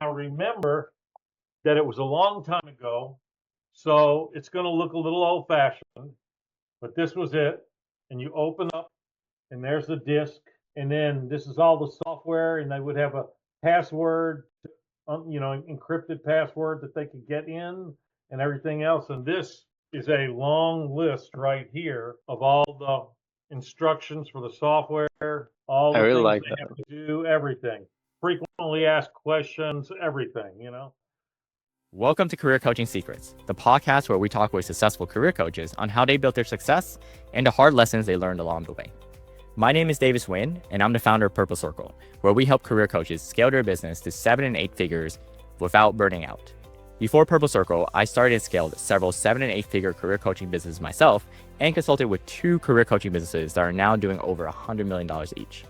Now remember that it was a long time ago, so it's going to look a little old-fashioned, but this was it. And you open up, and there's the disk, and then this is all the software, and they would have a password, encrypted password that they could get in, and everything else. And this is a long list right here of all the instructions for the software, all I the really things like they that. have to do, everything. Frequently asked questions, everything. Welcome to Career Coaching Secrets, the podcast where we talk with successful career coaches on how they built their success and the hard lessons they learned along the way. My name is Davis Nguyen, and I'm the founder of Purple Circle, where we help career coaches scale their business to 7 and 8 figures without burning out. Before Purple Circle, I started and scaled several 7 and 8 figure career coaching businesses myself and consulted with 2 career coaching businesses that are now doing over $100 million each.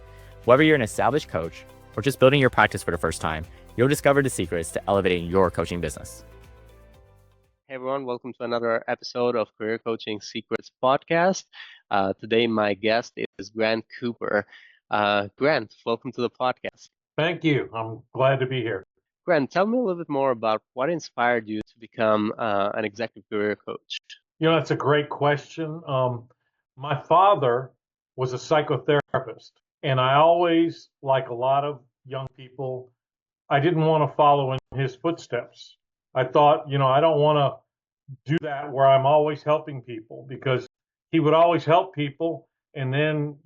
Whether you're an established coach or just building your practice for the first time, you'll discover the secrets to elevating your coaching business. Hey everyone, welcome to another episode of Career Coaching Secrets podcast. Today my guest is Grant Cooper. Grant, welcome to the podcast. Thank you. I'm glad to be here. Grant, tell me a little bit more about what inspired you to become an executive career coach. That's a great question. My father was a psychotherapist, and I always, like a lot of young people, I didn't want to follow in his footsteps. I thought, I don't want to do that where I'm always helping people, because he would always help people. And then,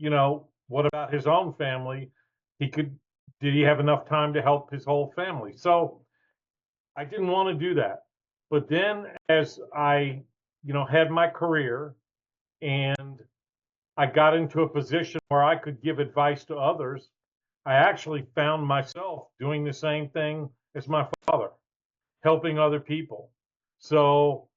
what about his own family? Did he have enough time to help his whole family? So I didn't want to do that. But then as I, had my career and I got into a position where I could give advice to others, I actually found myself doing the same thing as my father, helping other people. So,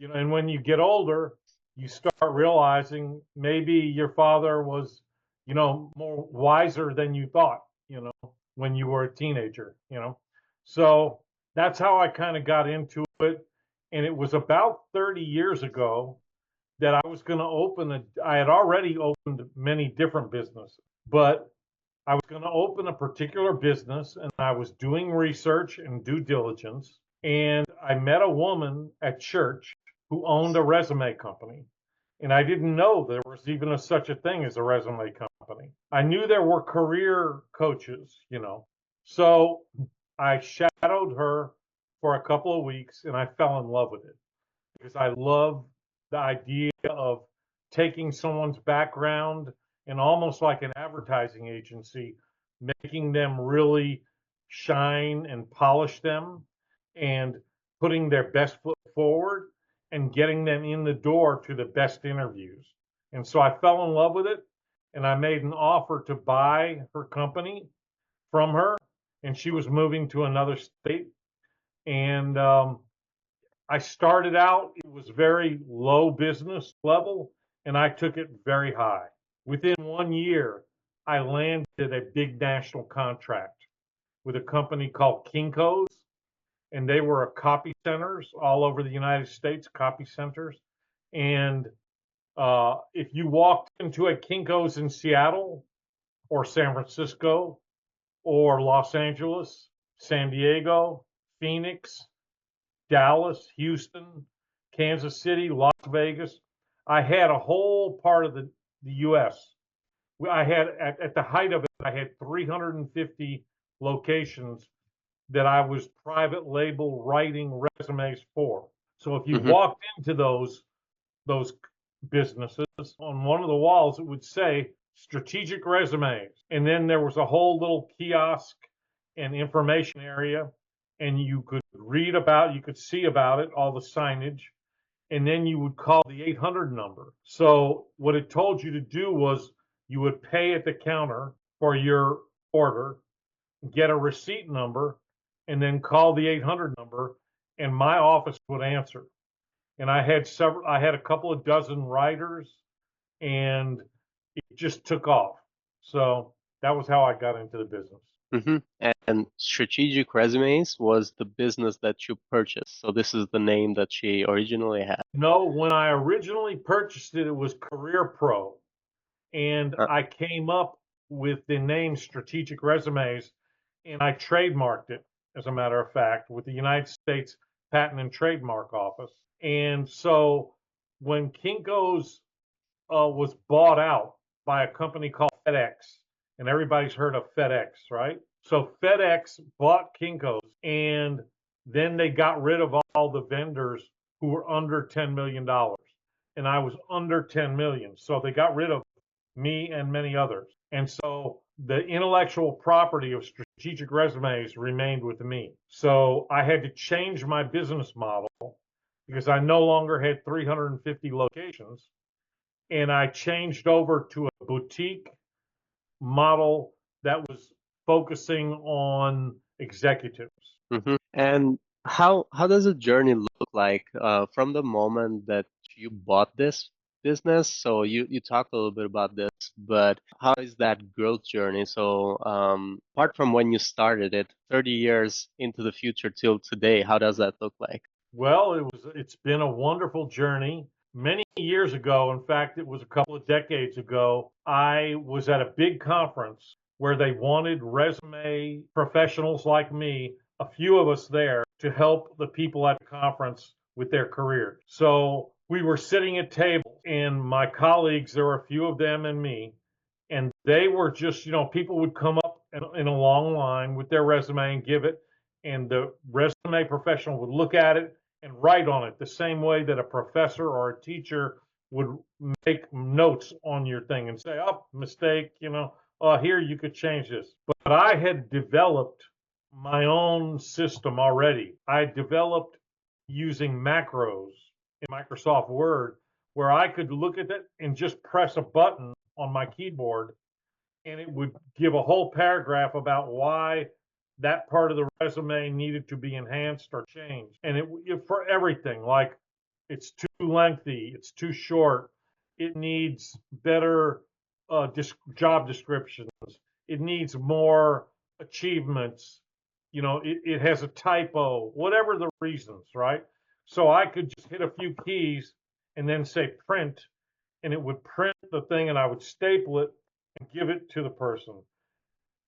and when you get older, you start realizing maybe your father was, more wiser than you thought, when you were a teenager. So that's how I kind of got into it. And it was about 30 years ago that I was going to I had already opened many different businesses, but I was going to open a particular business, and I was doing research and due diligence. And I met a woman at church who owned a resume company. And I didn't know there was even such a thing as a resume company. I knew there were career coaches. So I shadowed her for a couple of weeks, and I fell in love with it because I love the idea of taking someone's background and almost like an advertising agency, making them really shine and polish them and putting their best foot forward and getting them in the door to the best interviews. And so I fell in love with it, and I made an offer to buy her company from her, and she was moving to another state. And I started out, it was very low business level, and I took it very high. Within 1 year, I landed a big national contract with a company called Kinko's, and they were copy centers all over the United States, copy centers. And if you walked into a Kinko's in Seattle or San Francisco or Los Angeles, San Diego, Phoenix, Dallas, Houston, Kansas City, Las Vegas. I had a whole part of the U.S. I had, at the height of it, I had 350 locations that I was private label writing resumes for. So if you walked into those businesses, on one of the walls, it would say strategic resumes. And then there was a whole little kiosk and information area, and you could you could see about it, all the signage, and then you would call the 800 number. So what it told you to do was you would pay at the counter for your order, get a receipt number, and then call the 800 number, and my office would answer. And I had a couple of dozen writers, and it just took off. So that was how I got into the business. And Strategic Resumes was the business that you purchased. So this is the name that she originally had. No, when I originally purchased it, it was Career Pro. And I came up with the name Strategic Resumes, and I trademarked it as a matter of fact, with the United States Patent and Trademark Office. And so when Kinko's was bought out by a company called FedEx, and everybody's heard of FedEx, right? So FedEx bought Kinko's, and then they got rid of all the vendors who were under $10 million. And I was under 10 million. So they got rid of me and many others. And so the intellectual property of strategic resumes remained with me. So I had to change my business model because I no longer had 350 locations. And I changed over to a boutique model that was focusing on executives. And how does a journey look like from the moment that you bought this business? So you talked a little bit about this, but how is that growth journey? So apart from when you started it, 30 years into the future till today, how does that look like? Well, it's been a wonderful journey. Many years ago, in fact, it was a couple of decades ago, I was at a big conference where they wanted resume professionals like me, a few of us there, to help the people at the conference with their career. So we were sitting at tables, and my colleagues, there were a few of them and me, and they were just, people would come up in a long line with their resume and give it, and the resume professional would look at it and write on it the same way that a professor or a teacher would make notes on your thing and say, oh, mistake, here you could change this. But I had developed my own system already. I developed using macros in Microsoft Word where I could look at it and just press a button on my keyboard and it would give a whole paragraph about why that part of the resume needed to be enhanced or changed. And it for everything, like it's too lengthy, it's too short, it needs better job descriptions, it needs more achievements, it has a typo, whatever the reasons, right? So I could just hit a few keys and then say print, and it would print the thing, and I would staple it and give it to the person.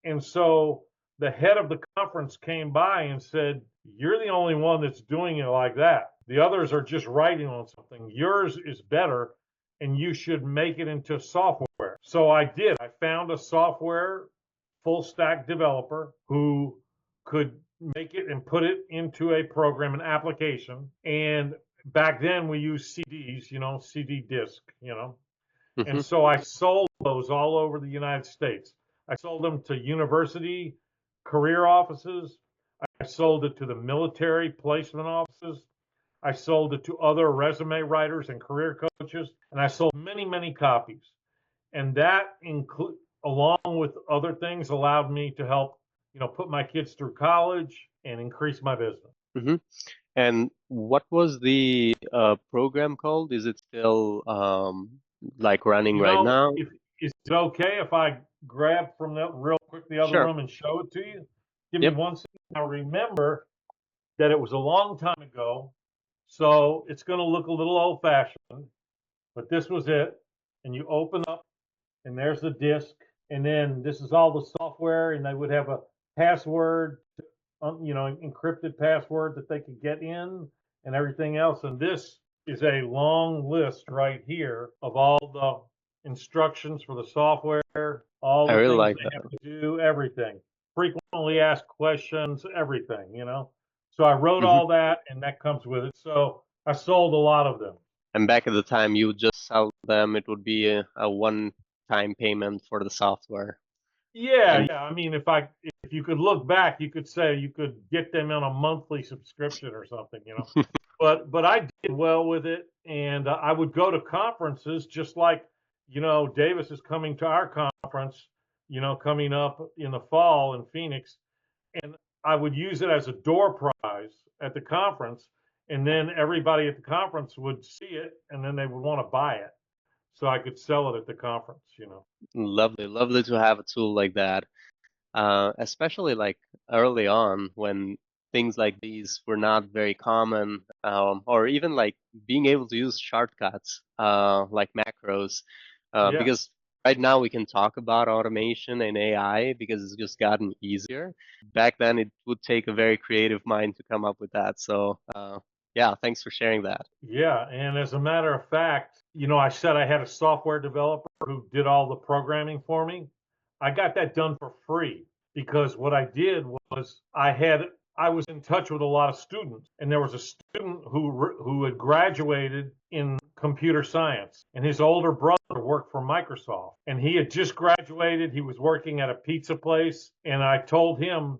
And so the head of the conference came by and said, you're the only one that's doing it like that. The others are just writing on something. Yours is better, and you should make it into software. So I did. I found a software full stack developer who could make it and put it into a program, an application. And back then we used CDs, CD disc, And so I sold those all over the United States. I sold them to university career offices. I sold it to the military placement offices. I sold it to other resume writers and career coaches. And I sold many, many copies. And that, along with other things, allowed me to help, put my kids through college and increase my business. And what was the program called? Is it still like running right now? Is it okay if I grab from that real quick the other Sure. room and show it to you? Give Yep. me 1 second. Now remember that it was a long time ago, so it's going to look a little old-fashioned, but this was it. And you open up, and there's the disk, and then this is all the software, and they would have a password, encrypted password that they could get in and everything else. And this is a long list right here of all the instructions for the software, all the things like they have to do, everything. Frequently asked questions, everything, So I wrote all that, and that comes with it. So I sold a lot of them. And back at the time, you would just sell them. It would be a one-time payment for the software. Yeah. I mean, if you could look back, you could say you could get them on a monthly subscription or something, But I did well with it, and I would go to conferences just like, Davis is coming to our conference, coming up in the fall in Phoenix, and I would use it as a door prize at the conference, and then everybody at the conference would see it, and then they would want to buy it, so I could sell it at the conference, Lovely to have a tool like that, especially like early on when things like these were not very common, or even like being able to use shortcuts like macros, Yeah. because right now we can talk about automation and AI because it's just gotten easier. Back then, it would take a very creative mind to come up with that. So, yeah, thanks for sharing that. Yeah, and as a matter of fact, I said I had a software developer who did all the programming for me. I got that done for free because what I did was I was in touch with a lot of students, and there was a student who had graduated in computer science, and his older brother worked for Microsoft, and he had just graduated. He was working at a pizza place, and I told him,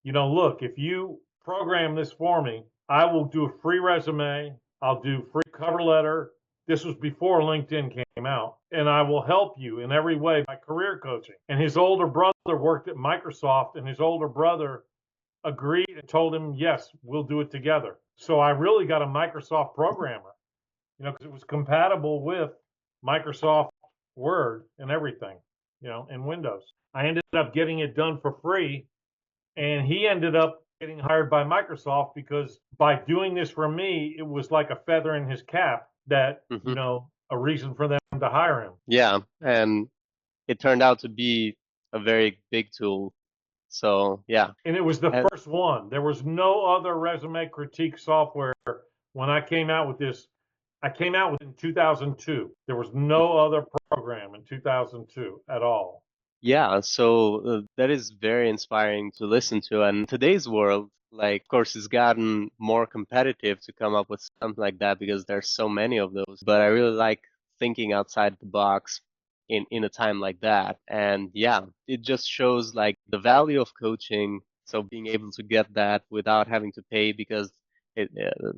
look, if you program this for me, I will do a free resume. I'll do free cover letter. This was before LinkedIn came out. And I will help you in every way by career coaching. And his older brother worked at Microsoft, and his older brother agreed and told him, yes, we'll do it together. So I really got a Microsoft programmer, because it was compatible with Microsoft Word and everything, in Windows. I ended up getting it done for free, and he ended up getting hired by Microsoft because by doing this for me, it was like a feather in his cap that, Hmm. a reason for them to hire him. Yeah, and it turned out to be a very big tool. So, yeah. And it was the And first one. There was no other resume critique software when I came out with this. I came out with it in 2002. There was no other program in 2002 at all. yeah, so that is very inspiring to listen to. And today's world, like, of course, it's gotten more competitive to come up with something like that because there's so many of those. But I really like thinking outside the box in a time like that. And yeah, it just shows like the value of coaching. So being able to get that without having to pay because the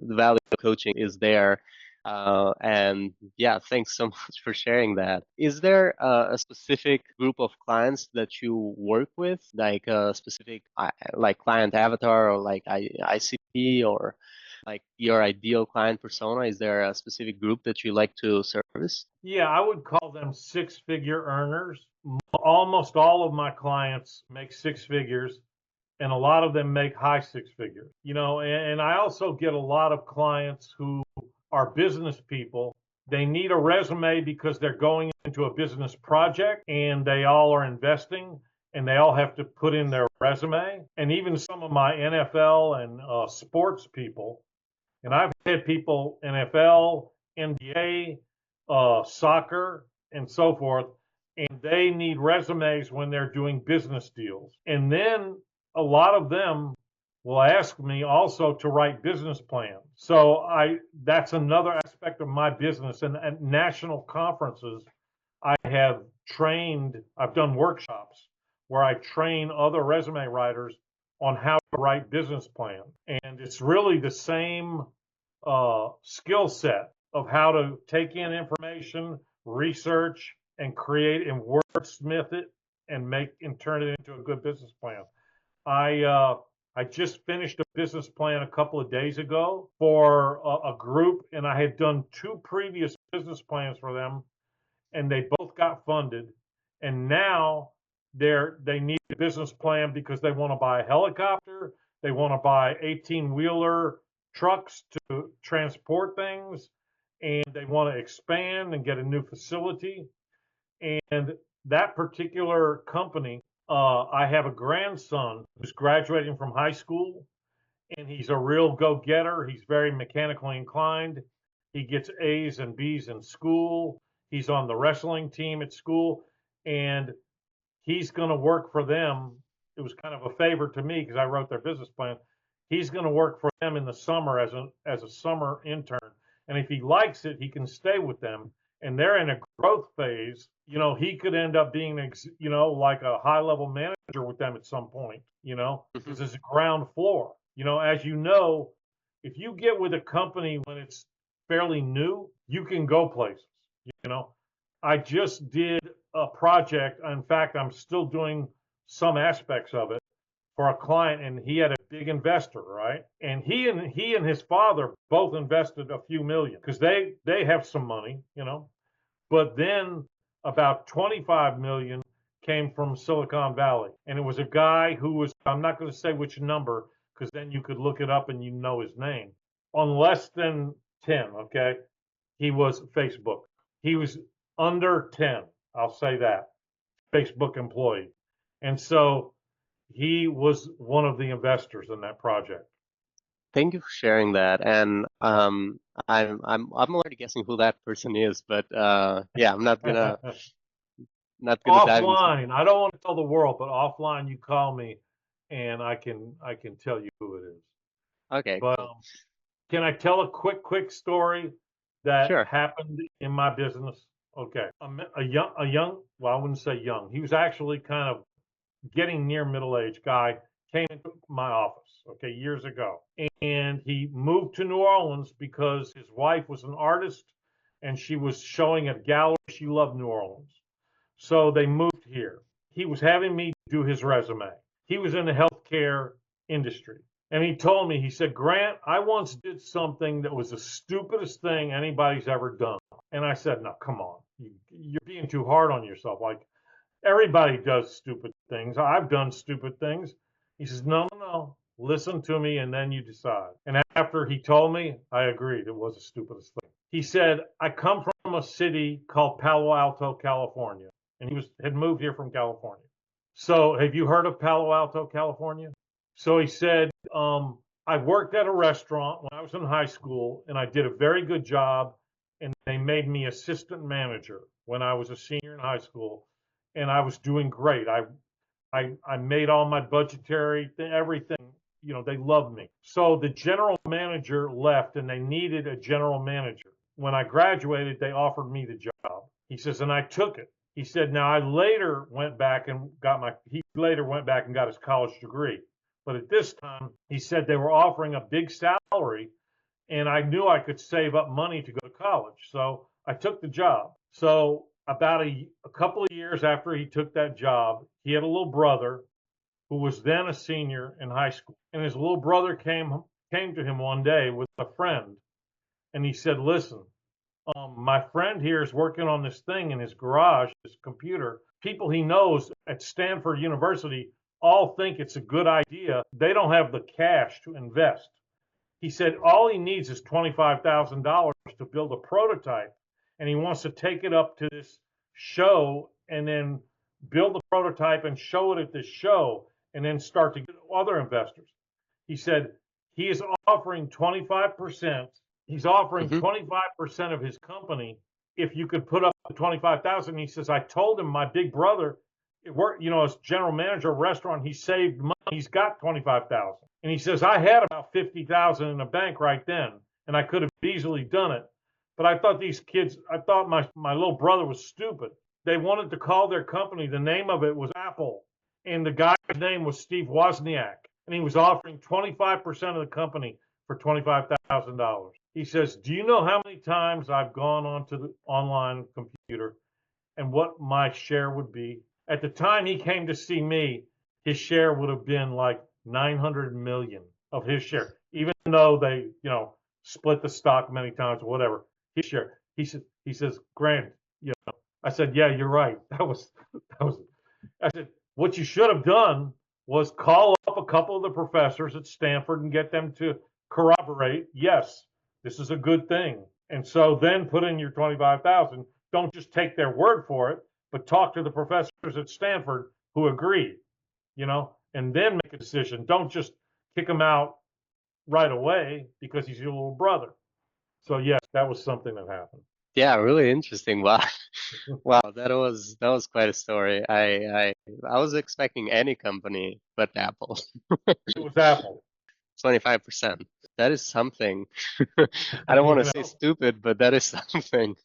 value of coaching is there. And yeah, thanks so much for sharing that. Is there a specific group of clients that you work with, like a specific like client avatar or like ICP or like your ideal client persona? Is there a specific group that you like to service? Yeah, I would call them six-figure earners. Almost all of my clients make six figures, and a lot of them make high six figures. And I also get a lot of clients who are business people. They need a resume because they're going into a business project and they all are investing and they all have to put in their resume. And even some of my NFL and sports people, and I've had people NFL, NBA, soccer, and so forth, and they need resumes when they're doing business deals. And then a lot of them will ask me also to write business plans. So that's another aspect of my business. And at national conferences, I've done workshops where I train other resume writers on how to write business plans. And it's really the same skill set of how to take in information, research, and create and wordsmith it and turn it into a good business plan. I just finished a business plan a couple of days ago for a group, and I had done two previous business plans for them, and they both got funded. And now they need a business plan because they want to buy a helicopter, they want to buy 18-wheeler trucks to transport things, and they want to expand and get a new facility. And that particular company, I have a grandson who's graduating from high school, and he's a real go-getter. He's very mechanically inclined. He gets A's and B's in school. He's on the wrestling team at school, and he's going to work for them. It was kind of a favor to me because I wrote their business plan. He's going to work for them in the summer as a summer intern, and if he likes it, he can stay with them. And they're in a growth phase. He could end up being, like a high level manager with them at some point. Because it's a ground floor. As if you get with a company when it's fairly new, you can go places. You know, I just did a project. In fact, I'm still doing some aspects of it for a client, and he had a big investor, right? And he and his father both invested a few million because they have some money, But then about 25 million came from Silicon Valley, and it was a guy who was, I'm not going to say which number because then you could look it up and you know his name. On less than 10, okay? He was Facebook. He was under 10. I'll say that. Facebook employee. And so he was one of the investors in that project. Thank you for sharing that. And I'm already guessing who that person is, but yeah, I'm not gonna dive into. Offline, I don't want to tell the world, but offline you call me and I can tell you who it is. Okay, But cool. can I tell a quick story that Sure. happened in my business? Okay. A young, well, I wouldn't say young. He was actually kind of getting near middle-aged guy came into my office, okay, years ago. And he moved to New Orleans because his wife was an artist and she was showing at a gallery. She loved New Orleans. So they moved here. He was having me do his resume. He was in the healthcare industry. And he told me, he said, Grant, I once did something that was the stupidest thing anybody's ever done. And I said, no, come on. You're being too hard on yourself. Like, everybody does stupid things. I've done stupid things. He says, no, no, no. Listen to me and then you decide. And after he told me, I agreed. It was the stupidest thing. He said, I come from a city called Palo Alto, California. And he had moved here from California. So have you heard of Palo Alto, California? So he said, I worked at a restaurant when I was in high school and I did a very good job. And they made me assistant manager when I was a senior in high school. And I was doing great. I made all my budgetary everything. They loved me. So the general manager left, and they needed a general manager. When I graduated, they offered me the job. He says, and I took it. He said, now I later went back and got his college degree. But at this time, he said they were offering a big salary, and I knew I could save up money to go to college. So I took the job. So about a couple of years after he took that job, he had a little brother who was then a senior in high school. And his little brother came to him one day with a friend. And he said, listen, my friend here is working on this thing in his garage, this computer. People he knows at Stanford University all think it's a good idea. They don't have the cash to invest. He said all he needs is $25,000 to build a prototype, and he wants to take it up to this show and then build the prototype and show it at this show and then start to get other investors. He said he is offering 25%. He's offering Hmm. 25% of his company if you could put up the 25,000. He says, I told him my big brother, as general manager of a restaurant, he saved money. He's got 25,000. And he says, I had about 50,000 in the bank right then, and I could have easily done it. But I thought my little brother was stupid. They wanted to call their company, the name of it was Apple. And the guy's name was Steve Wozniak. And he was offering 25% of the company for $25,000. He says, do you know how many times I've gone onto the online computer and what my share would be? At the time he came to see me, his share would have been like 900 million of his share, even though they, split the stock many times or whatever. His share. He says, Grant, I said, yeah, you're right. I said, what you should have done was call up a couple of the professors at Stanford and get them to corroborate, yes, this is a good thing. And so then put in your 25,000. Don't just take their word for it, but talk to the professors at Stanford who agreed, and then make a decision. Don't just kick him out right away because he's your little brother. So yes, that was something that happened. Yeah, really interesting. Wow. Wow, that was quite a story. I was expecting any company but Apple. It was Apple. 25%. That is something. I don't want to say stupid, but that is something.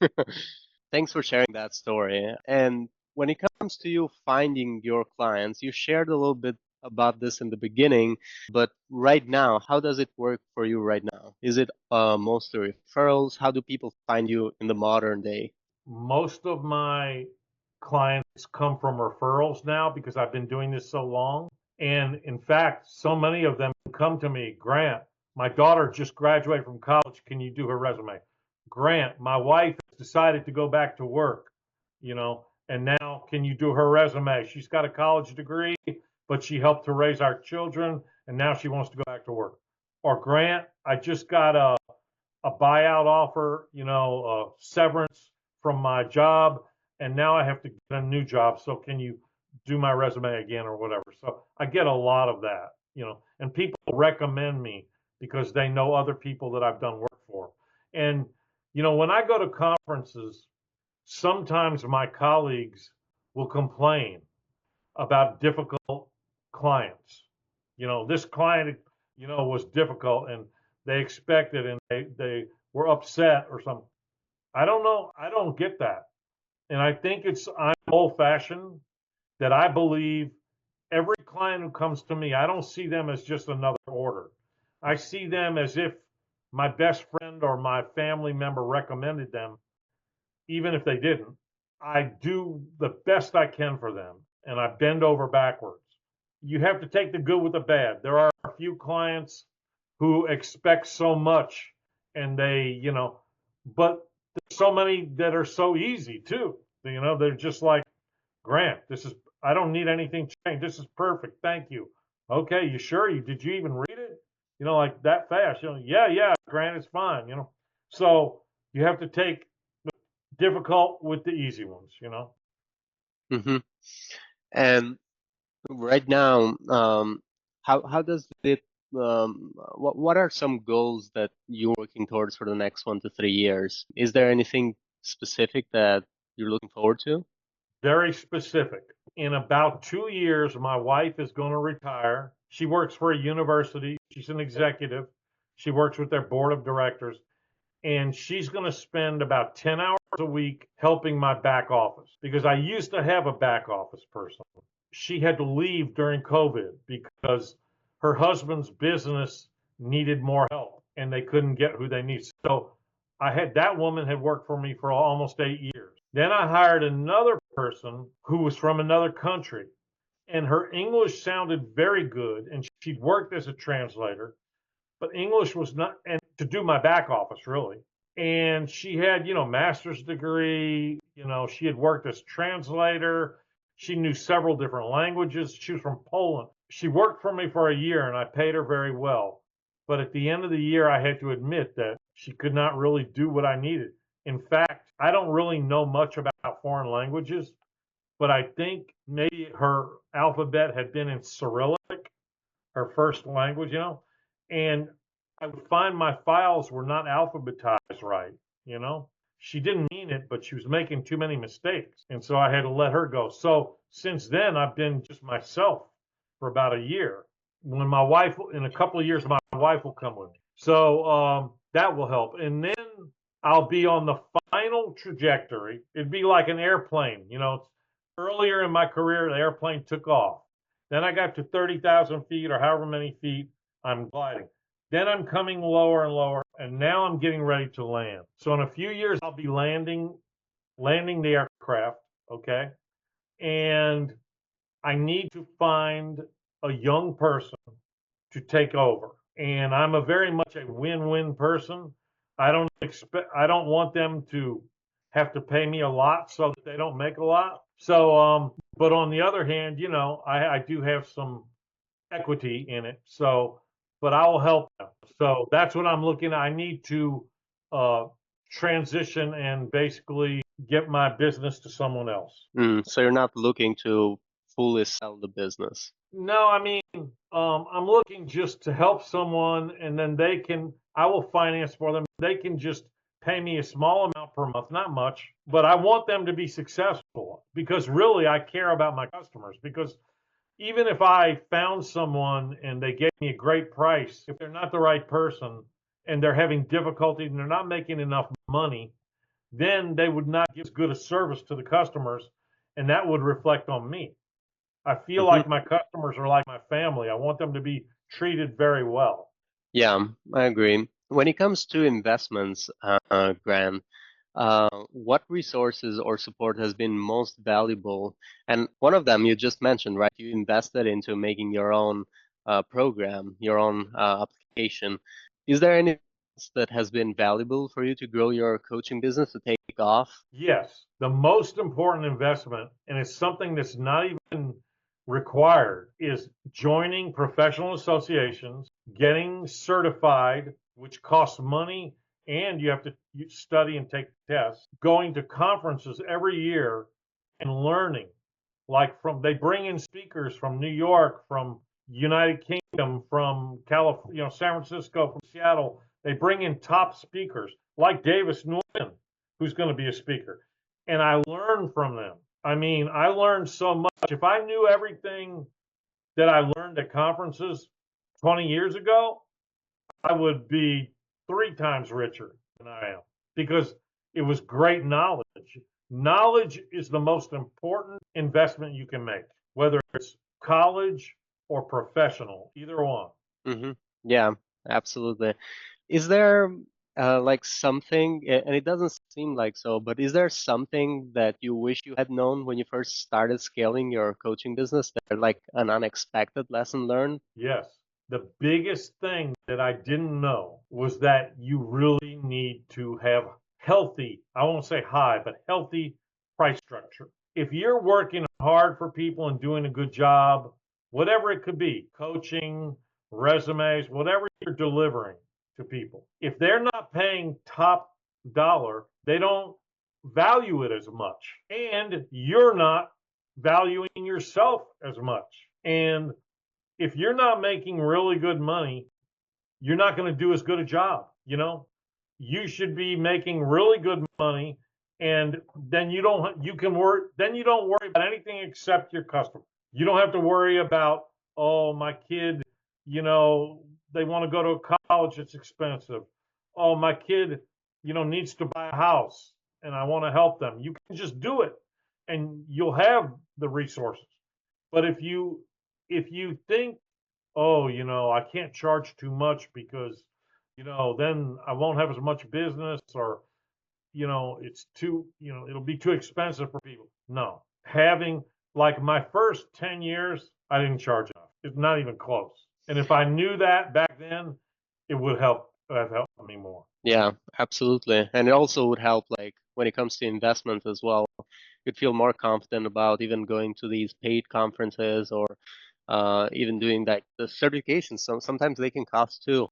Thanks for sharing that story. And when it comes to you finding your clients, you shared a little bit about this in the beginning, but right now, how does it work for you right now? Is it mostly referrals? How do people find you in the modern day? Most of my clients come from referrals now because I've been doing this so long. And in fact, so many of them come to me, Grant, my daughter just graduated from college. Can you do her resume? Grant, my wife has decided to go back to work, and now can you do her resume? She's got a college degree, but she helped to raise our children, and now she wants to go back to work. Or Grant, I just got a buyout offer, a severance from my job, and now I have to get a new job. So can you do my resume again or whatever? So I get a lot of that, and people recommend me because they know other people that I've done work for. And, when I go to conferences, sometimes my colleagues will complain about difficult clients. This client, was difficult and they expected and they were upset or something. I don't know. I don't get that. And I think I'm old fashioned that I believe every client who comes to me, I don't see them as just another order. I see them as if my best friend or my family member recommended them, even if they didn't. I do the best I can for them and I bend over backwards. You have to take the good with the bad. There are a few clients who expect so much and but there's so many that are so easy too. They're just like, Grant, I don't need anything changed. This is perfect. Thank you. Okay, you sure? Did you even read it? Like that fast? Yeah, Grant, it's fine. So you have to take the difficult with the easy ones. Hmm. And right now, how does it, what are some goals that you're working towards for the next 1 to 3 years? Is there anything specific that you're looking forward to? Very specific. In about 2 years, my wife is going to retire. She works for a university. She's an executive. She works with their board of directors. And she's going to spend about 10 hours a week helping my back office because I used to have a back office person. She had to leave during COVID because her husband's business needed more help and they couldn't get who they need. So that woman had worked for me for almost 8 years. Then I hired another person who was from another country and her English sounded very good and she'd worked as a translator, but English was not, and to do my back office really. And she had, master's degree, she had worked as translator. She knew several different languages. She was from Poland. She worked for me for a year and I paid her very well. But at the end of the year, I had to admit that she could not really do what I needed. In fact, I don't really know much about foreign languages, but I think maybe her alphabet had been in Cyrillic, her first language, and I would find my files were not alphabetized right, you know. She didn't mean it, but she was making too many mistakes. And so I had to let her go. So since then, I've been just myself for about a year. When my wife, in a couple of years, my wife will come with me. So that will help. And then I'll be on the final trajectory. It'd be like an airplane, Earlier in my career, the airplane took off. Then I got to 30,000 feet or however many feet I'm gliding. Then I'm coming lower and lower, and now I'm getting ready to land. So in a few years, I'll be landing the aircraft, okay? And I need to find a young person to take over. And I'm a very much a win-win person. I don't want them to have to pay me a lot so that they don't make a lot. So, but on the other hand, I do have some equity in it. So, but I will help them. So that's what I'm looking at. I need to uh, transition and basically get my business to someone else. So you're not looking to fully sell the business. No, I mean, I'm looking just to help someone and then I will finance for them. They can just pay me a small amount per month, not much, but I want them to be successful because really I care about my customers because even if I found someone and they gave me a great price, if they're not the right person and they're having difficulty and they're not making enough money, then they would not give as good a service to the customers and that would reflect on me. I feel like my customers are like my family. I want them to be treated very well. Yeah, I agree. When it comes to investments, Grant, what resources or support has been most valuable? And one of them you just mentioned, right? You invested into making your own program, your own application. Is there anything else that has been valuable for you to grow your coaching business to take off? Yes, the most important investment, and it's something that's not even required, is joining professional associations, getting certified, which costs money and you have to study and take tests, going to conferences every year and learning. They bring in speakers from New York, from United Kingdom, from California, San Francisco, from Seattle. They bring in top speakers like Davis Nguyen, who's going to be a speaker. And I learn from them. I mean, I learned so much. If I knew everything that I learned at conferences 20 years ago, I would be 3 times richer than I am, because it was great knowledge. Knowledge is the most important investment you can make, whether it's college or professional, either one. Mm-hmm. Yeah, absolutely. Is there like something, and it doesn't seem like so, but is there something that you wish you had known when you first started scaling your coaching business that like an unexpected lesson learned? Yes. The biggest thing that I didn't know was that you really need to have healthy, I won't say high, but healthy price structure. If you're working hard for people and doing a good job, whatever it could be, coaching, resumes, whatever you're delivering to people, if they're not paying top dollar, they don't value it as much. And you're not valuing yourself as much. And if you're not making really good money, you're not going to do as good a job. You should be making really good money, and then you don't worry about anything except your customer. You don't have to worry about, oh, my kid, they want to go to college, it's expensive. Oh, my kid, needs to buy a house and I want to help them. You can just do it and you'll have the resources. But if you think, oh, I can't charge too much because, then I won't have as much business, or, it's too, it'll be too expensive for people. No. Having, like, my first 10 years, I didn't charge enough. It's not even close. And if I knew that back then, it would have helped me more. Yeah, absolutely. And it also would help, like, when it comes to investment as well. You'd feel more confident about even going to these paid conferences, or even doing the certifications. Sometimes they can cost too.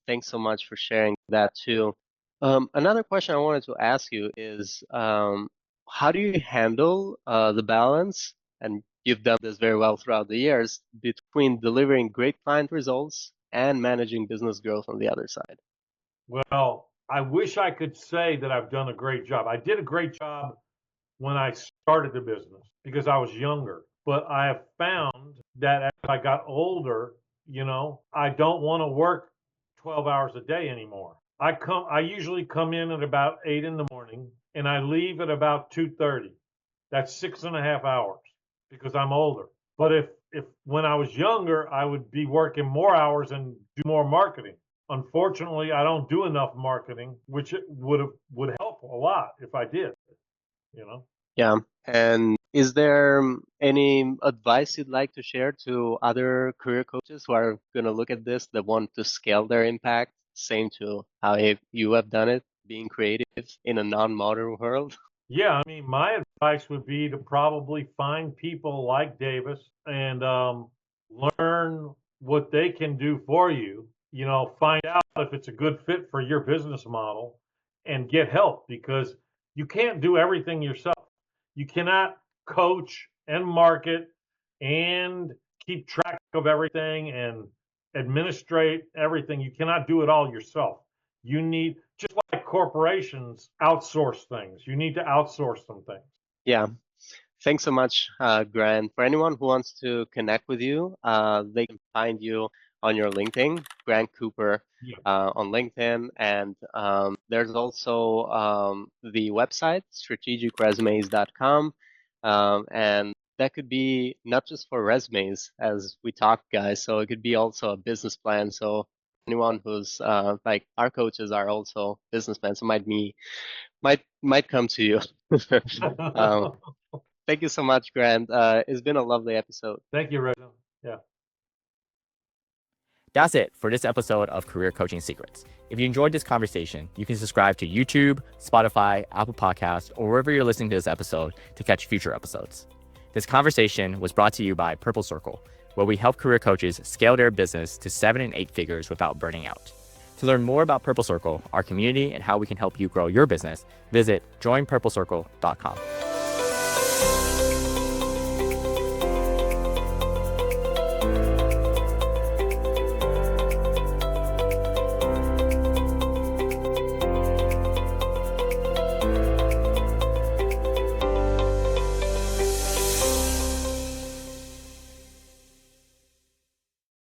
Thanks so much for sharing that too. Another question I wanted to ask you is, how do you handle the balance, and you've done this very well throughout the years, between delivering great client results and managing business growth on the other side? Well, I wish I could say that I've done a great job. I did a great job when I started the business because I was younger. But I have found that as I got older, I don't want to work 12 hours a day anymore. I usually come in at about 8 in the morning and I leave at about 2:30. That's 6.5 hours because I'm older. But if when I was younger, I would be working more hours and do more marketing. Unfortunately, I don't do enough marketing, which would help a lot if I did, Yeah. And is there any advice you'd like to share to other career coaches who are going to look at this, that want to scale their impact, same to how you have done it, being creative in a non-modern world? Yeah, I mean, my advice would be to probably find people like Davis and learn what they can do for you. Find out if it's a good fit for your business model and get help, because you can't do everything yourself. You cannot coach and market and keep track of everything and administrate everything. You cannot do it all yourself. You need, just like corporations outsource things, you need to outsource some things. Yeah. Thanks so much, Grant. For anyone who wants to connect with you, they can find you on your LinkedIn, Grant Cooper, Yeah. on LinkedIn. And there's also the website, strategicresumes.com. And that could be not just for resumes, as we talked, guys. So it could be also a business plan. So anyone who's like, our coaches are also businessmen, so might come to you. um, Thank you so much, Grant. It's been a lovely episode. Thank you, Rexhen. Yeah. That's it for this episode of Career Coaching Secrets. If you enjoyed this conversation, you can subscribe to YouTube, Spotify, Apple Podcasts, or wherever you're listening to this episode to catch future episodes. This conversation was brought to you by Purple Circle, where we help career coaches scale their business to 7 and 8 figures without burning out. To learn more about Purple Circle, our community, and how we can help you grow your business, visit joinpurplecircle.com.